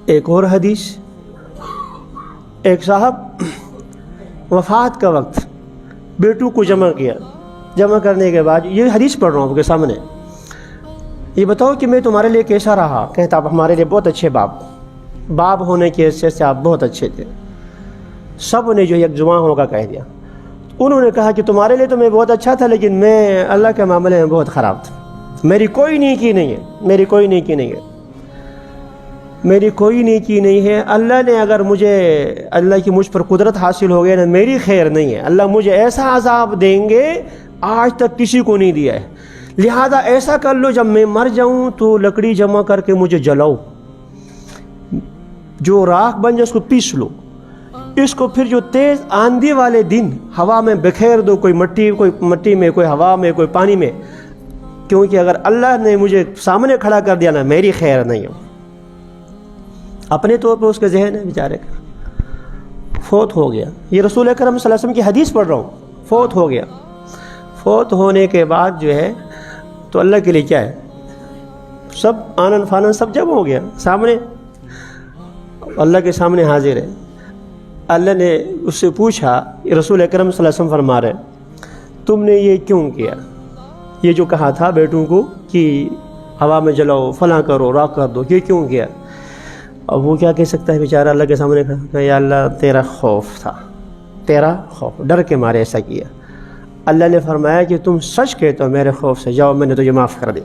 ایک اور حدیث، ایک صاحب وفات کا وقت بیٹوں کو جمع کیا، جمع کرنے کے بعد یہ حدیث پڑھ رہا ہوں آپ کے سامنے، یہ بتاؤ کہ میں تمہارے لیے کیسا رہا؟ کہتا آپ ہمارے لیے بہت اچھے باپ ہونے کی حیثیت سے آپ بہت اچھے تھے۔ سب نے جو یک جمع ہو کر کہہ دیا۔ انہوں نے کہا کہ تمہارے لیے تو میں بہت اچھا تھا، لیکن میں اللہ کے معاملے میں بہت خراب تھا، میری کوئی نیکی نہیں ہے، میری کوئی نیکی نہیں ہے، میری کوئی نیکی نہیں ہے۔ اللہ نے اگر اللہ کی مجھ پر قدرت حاصل ہو گئی نا، میری خیر نہیں ہے، اللہ مجھے ایسا عذاب دیں گے آج تک کسی کو نہیں دیا ہے، لہذا ایسا کر لو جب میں مر جاؤں تو لکڑی جمع کر کے مجھے جلاؤ، جو راکھ بن جائے اس کو پیس لو، اس کو پھر جو تیز آندھی والے دن ہوا میں بکھیر دو، کوئی مٹی میں، کوئی ہوا میں، کوئی پانی میں، کیونکہ اگر اللہ نے مجھے سامنے کھڑا کر دیا نا، میری خیر نہیں ہو۔ اپنے طور پر اس کے ذہن ہے بیچارے کا، فوت ہو گیا۔ یہ رسول اکرم صلی اللہ علیہ وسلم کی حدیث پڑھ رہا ہوں، فوت ہو گیا۔ فوت ہونے کے بعد جو ہے تو اللہ کے لیے کیا ہے، سب آنن فانن سب جب ہو گیا سامنے، اللہ کے سامنے حاضر ہے۔ اللہ نے اس سے پوچھا، رسول اکرم صلی اللہ علیہ وسلم فرما رہے تم نے یہ کیوں کیا؟ یہ جو کہا تھا بیٹوں کو کہ ہوا میں جلاؤ، فلاں کرو، راکھ کر دو، یہ کیوں کیا؟ اب وہ کیا کہہ سکتا ہے بیچارہ اللہ کے سامنے کہا، یا اللہ تیرا خوف تھا، تیرا خوف، ڈر کے مارے ایسا کیا۔ اللہ نے فرمایا کہ تم سچ کہتے ہو میرے خوف سے، جاؤ میں نے تجھے معاف کر دیا۔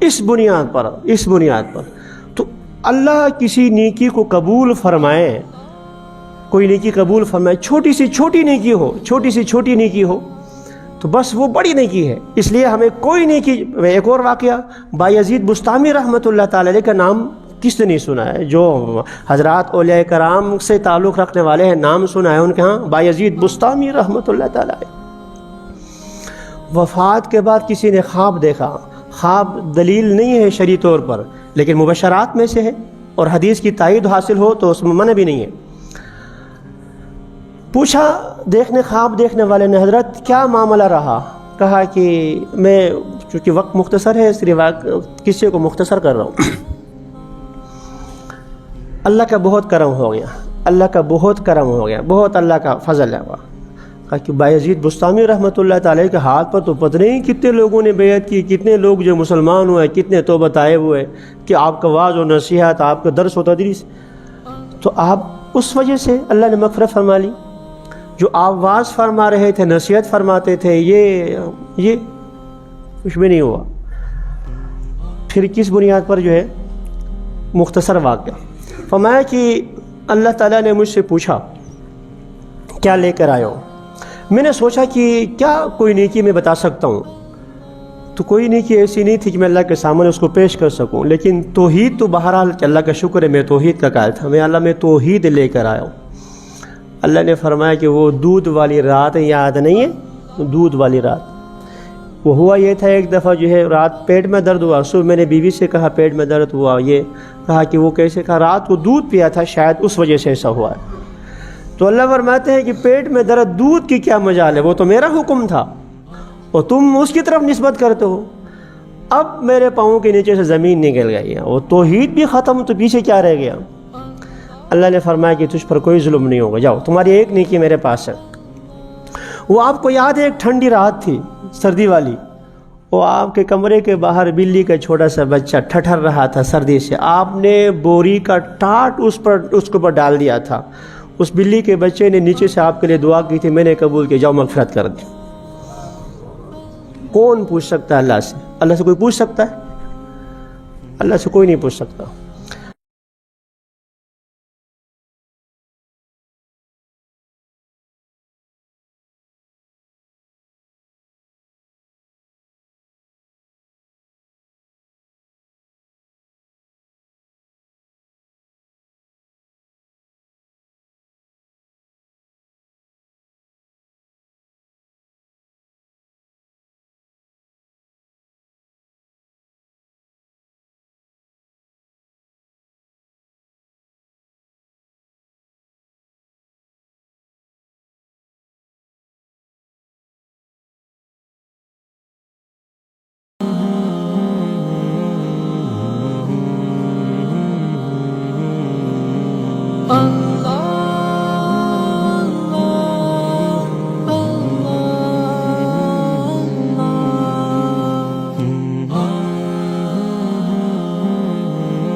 اس بنیاد پر تو اللہ کسی نیکی کو قبول فرمائے، کوئی نیکی قبول فرمائے، چھوٹی سی چھوٹی نیکی ہو تو بس وہ بڑی نیکی ہے۔ اس لیے ہمیں کوئی نیکی، ایک اور واقعہ، بایزید بسطامی رحمۃ اللہ تعالی علیہ کا نام کس نے نہیں سنا ہے؟ جو حضرات اولیاء کرام سے تعلق رکھنے والے ہیں نام سنا ہے ان کے ہاں، بایزید بسطامی رحمۃ اللہ تعالی علیہ۔ وفات کے بعد کسی نے خواب دیکھا، خواب دلیل نہیں ہے شرعی طور پر لیکن مبشرات میں سے ہے، اور حدیث کی تائید حاصل ہو تو اس میں منع بھی نہیں ہے۔ پوچھا خواب دیکھنے والے نے، حضرت کیا معاملہ رہا؟ کہا کہ میں، چونکہ وقت مختصر ہے اس لیے قصے کو مختصر کر رہا ہوں۔ اللہ کا بہت کرم ہو گیا، بہت اللہ کا فضل ہے۔ کہا کہ بایزید بسطامی رحمۃ اللہ تعالی کے ہاتھ پر تو پتہ نہیں کتنے لوگوں نے بیعت کی، کتنے لوگ جو مسلمان ہوئے، کتنے توبہ طائب ہوئے، کہ آپ کا واعظ و نصیحت، آپ کا درس و تدریس، تو آپ اس وجہ سے اللہ نے مغفرت فرما لی۔ جو آپ واعظ فرما رہے تھے، نصیحت فرماتے تھے، یہ کچھ بھی نہیں ہوا۔ پھر کس بنیاد پر جو ہے، مختصر واقعہ فرمایا کہ اللہ تعالیٰ نے مجھ سے پوچھا کیا لے کر آئے ہو؟ میں نے سوچا کہ کیا کوئی نیکی میں بتا سکتا ہوں، تو کوئی نیکی ایسی نہیں تھی کہ میں اللہ کے سامنے اس کو پیش کر سکوں، لیکن توحید تو بہرحال اللہ کا شکر ہے، میں توحید کا قائل تھا، میں توحید لے کر آیا ہوں۔ اللہ نے فرمایا کہ وہ دودھ والی رات یاد نہیں ہے؟ دودھ والی رات، وہ ہوا یہ تھا، ایک دفعہ جو ہے رات پیٹ میں درد ہوا، صبح میں نے بیوی سے کہا پیٹ میں درد ہوا، یہ کہا کہ وہ کیسے؟ کہا رات کو دودھ پیا تھا، شاید اس وجہ سے ایسا ہوا ہے۔ تو اللہ فرماتے ہیں کہ پیٹ میں درد، دودھ کی کیا مجال ہے، وہ تو میرا حکم تھا اور تم اس کی طرف نسبت کرتے ہو۔ اب میرے پاؤں کے نیچے سے زمین نکل گئی ہے، وہ توحید بھی ختم، تو پیچھے کیا رہ گیا؟ اللہ نے فرمایا کہ تجھ پر کوئی ظلم نہیں ہوگا، جاؤ تمہاری ایک نیکی میرے پاس ہے۔ وہ آپ کو یاد ہے، ایک ٹھنڈی رات تھی، سردی والی، وہ آپ کے کمرے کے باہر بلی کا چھوٹا سا بچہ ٹھٹھر رہا تھا سردی سے، آپ نے بوری کا ٹاٹ اس کے اوپر ڈال دیا تھا، اس بلی کے بچے نے نیچے سے آپ کے لیے دعا کی تھی، میں نے قبول کی، جاؤ مغفرت کر دی۔ کون پوچھ سکتا ہے اللہ سے؟ اللہ سے کوئی پوچھ سکتا ہے؟ اللہ سے کوئی نہیں پوچھ سکتا۔ اللہ